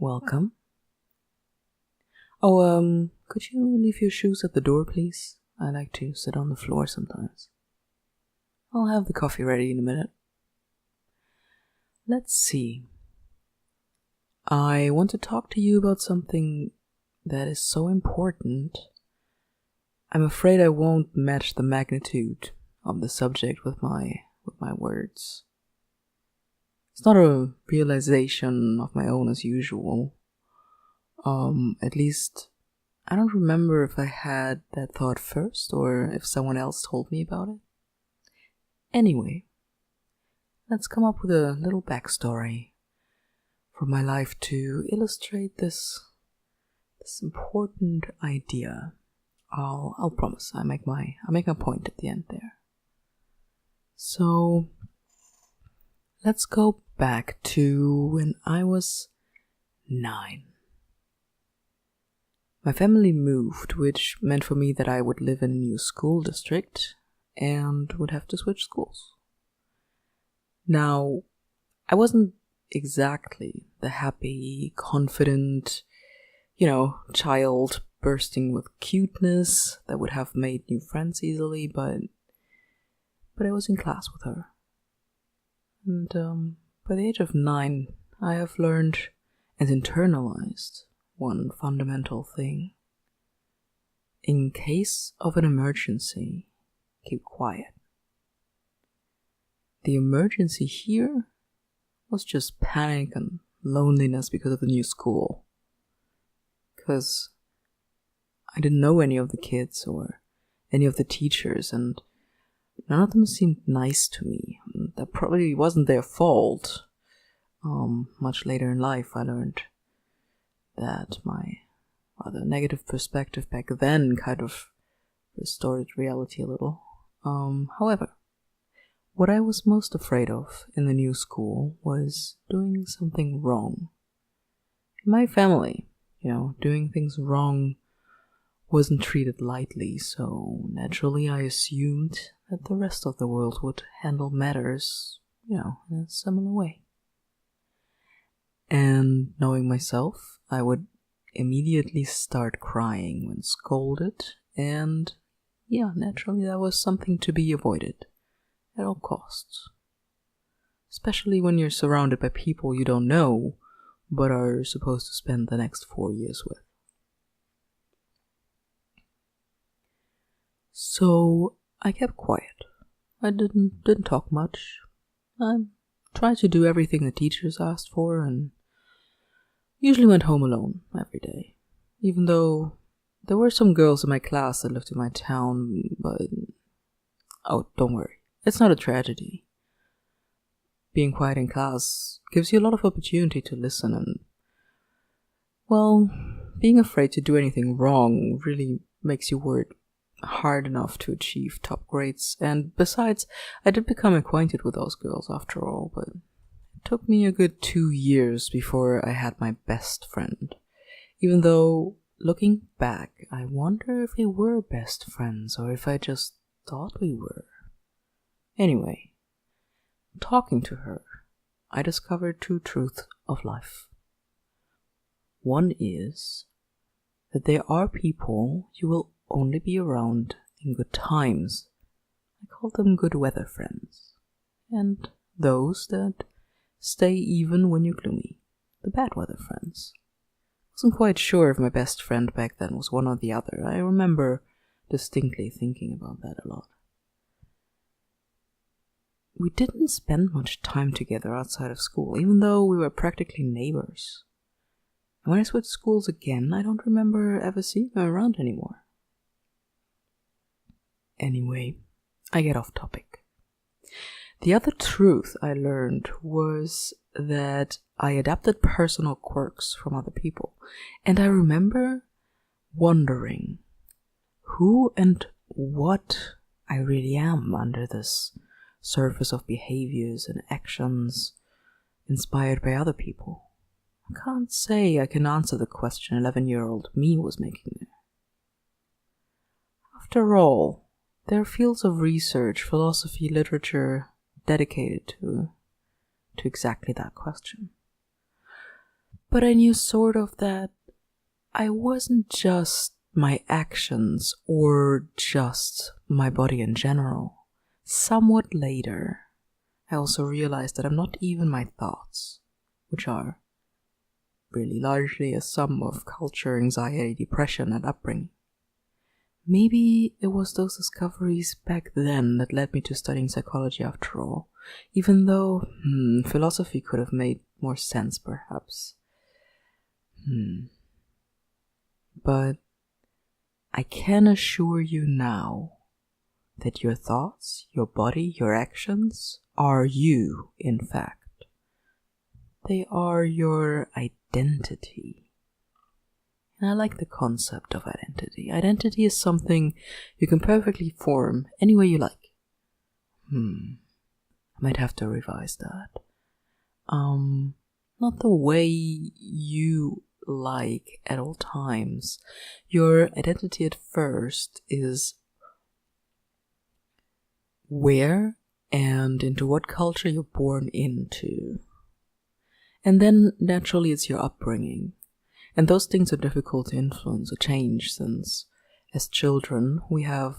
Welcome. Could you leave your shoes at the door, please? I like to sit on the floor sometimes. I'll have the coffee ready in a minute. Let's see. I want to talk to you about something that is so important. I'm afraid I won't match the magnitude of the subject with my words. It's not a realization of my own as usual. At least, I don't remember if I had that thought first or if someone else told me about it. Anyway, let's come up with a little backstory for my life to illustrate this important idea. I'll promise. I make my point at the end there. So, let's go back to when I was 9. My family moved, which meant for me that I would live in a new school district and would have to switch schools. Now, I wasn't exactly the happy, confident, child bursting with cuteness that would have made new friends easily, but I was in class with her. And by the age of 9, I have learned and internalized one fundamental thing. In case of an emergency, keep quiet. The emergency here was just panic and loneliness because of the new school. Because I didn't know any of the kids or any of the teachers, and none of them seemed nice to me. That probably wasn't their fault. Much later in life, I learned that my rather negative perspective back then kind of restored reality a little. However, what I was most afraid of in the new school was doing something wrong. In my family, doing things wrong wasn't treated lightly, so naturally I assumed that the rest of the world would handle matters, in a similar way. And knowing myself, I would immediately start crying when scolded, and naturally that was something to be avoided at all costs. Especially when you're surrounded by people you don't know, but are supposed to spend the next 4 years with. So I kept quiet. I didn't talk much. I tried to do everything the teachers asked for, and usually went home alone every day. Even though there were some girls in my class that lived in my town, but don't worry, it's not a tragedy. Being quiet in class gives you a lot of opportunity to listen, and being afraid to do anything wrong really makes you work hard enough to achieve top grades. And besides, I did become acquainted with those girls after all, but it took me a good 2 years before I had my best friend. Even though, looking back, I wonder if we were best friends or if I just thought we were. Anyway, talking to her, I discovered two truths of life. One is that there are people you will only be around in good times. I call them good weather friends. And those that stay even when you're gloomy, the bad weather friends. I wasn't quite sure if my best friend back then was one or the other. I remember distinctly thinking about that a lot. We didn't spend much time together outside of school, even though we were practically neighbors. And when I switched schools again, I don't remember ever seeing her around anymore. Anyway, I get off topic. The other truth I learned was that I adapted personal quirks from other people. And I remember wondering who and what I really am under this surface of behaviors and actions inspired by other people. I can't say I can answer the question 11-year-old me was making there. After all, there are fields of research, philosophy, literature dedicated to exactly that question. But I knew sort of that I wasn't just my actions or just my body in general. Somewhat later, I also realized that I'm not even my thoughts, which are really largely a sum of culture, anxiety, depression, and upbringing. Maybe it was those discoveries back then that led me to studying psychology after all, even though philosophy could have made more sense perhaps. But I can assure you now that your thoughts, your body, your actions are you, in fact. They are your identity. And I like the concept of identity. Identity is something you can perfectly form any way you like. I might have to revise that. Not the way you like at all times. Your identity at first is where and into what culture you're born into. And then naturally it's your upbringing. And those things are difficult to influence or change, since as children we have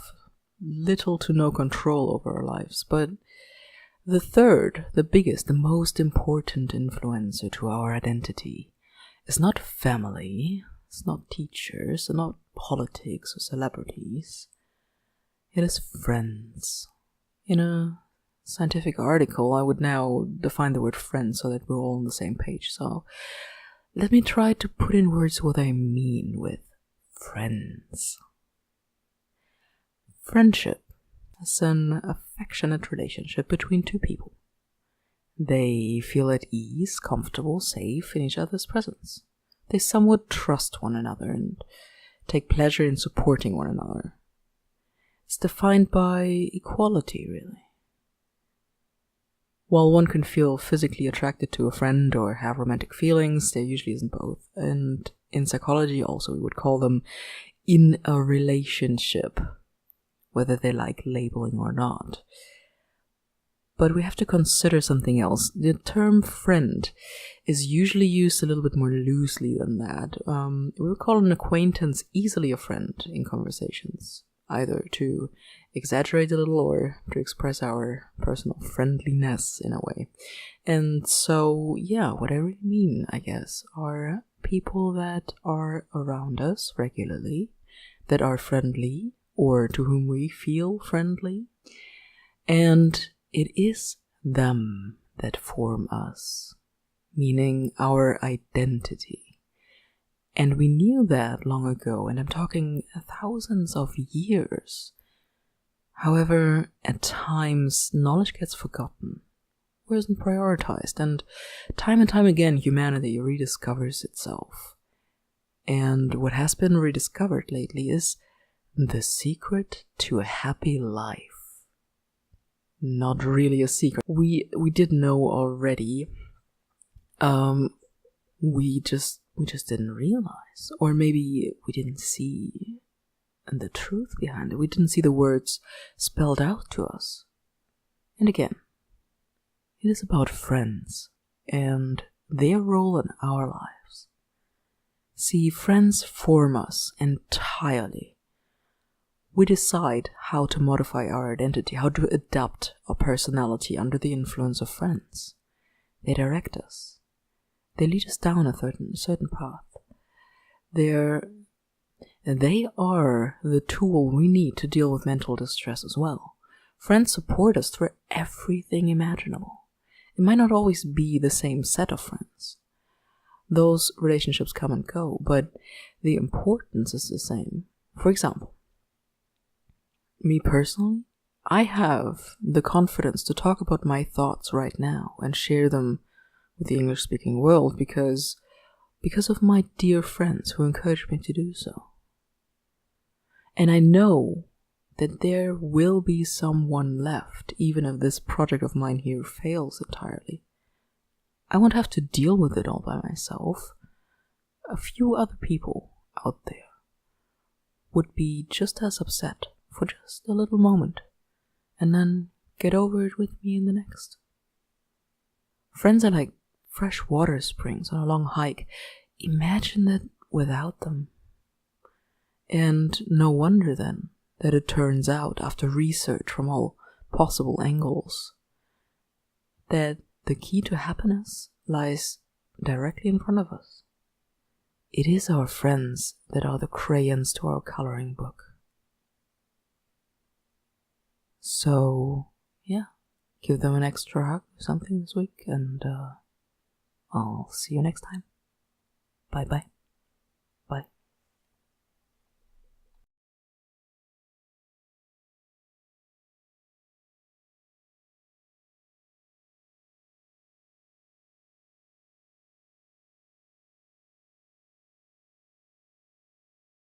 little to no control over our lives. But the third, the biggest, the most important influencer to our identity is not family, it's not teachers, it's not politics or celebrities. It is friends. In a scientific article, I would now define the word friend so that we're all on the same page. So let me try to put in words what I mean with friends. Friendship is an affectionate relationship between two people. They feel at ease, comfortable, safe in each other's presence. They somewhat trust one another and take pleasure in supporting one another. It's defined by equality, really. While one can feel physically attracted to a friend or have romantic feelings, there usually isn't both. And in psychology also we would call them in a relationship, whether they like labeling or not. But we have to consider something else. The term friend is usually used a little bit more loosely than that. We would call an acquaintance easily a friend in conversations, either to exaggerate a little or to express our personal friendliness in a way. And so, yeah, what I really mean, I guess, are people that are around us regularly, that are friendly, or to whom we feel friendly. And it is them that form us, meaning our identity. And we knew that long ago, and I'm talking thousands of years. However, at times, knowledge gets forgotten, or isn't prioritized, and time again, humanity rediscovers itself. And what has been rediscovered lately is the secret to a happy life. Not really a secret. We did know already. We just didn't realize, or maybe we didn't see the truth behind it. We didn't see the words spelled out to us. And again, it is about friends and their role in our lives. See, friends form us entirely. We decide how to modify our identity, how to adapt our personality under the influence of friends. They direct us. They lead us down a certain path. They are the tool we need to deal with mental distress as well. Friends support us through everything imaginable. It might not always be the same set of friends. Those relationships come and go, but the importance is the same. For example, me personally, I have the confidence to talk about my thoughts right now and share them with the English-speaking world because of my dear friends who encouraged me to do so. And I know that there will be someone left, even if this project of mine here fails entirely. I won't have to deal with it all by myself. A few other people out there would be just as upset for just a little moment, and then get over it with me in the next. Friends are like fresh water springs on a long hike. Imagine that without them. And no wonder then that it turns out, after research from all possible angles, that the key to happiness lies directly in front of us. It is our friends that are the crayons to our coloring book. So, yeah, give them an extra hug or something this week, and I'll see you next time. Bye bye.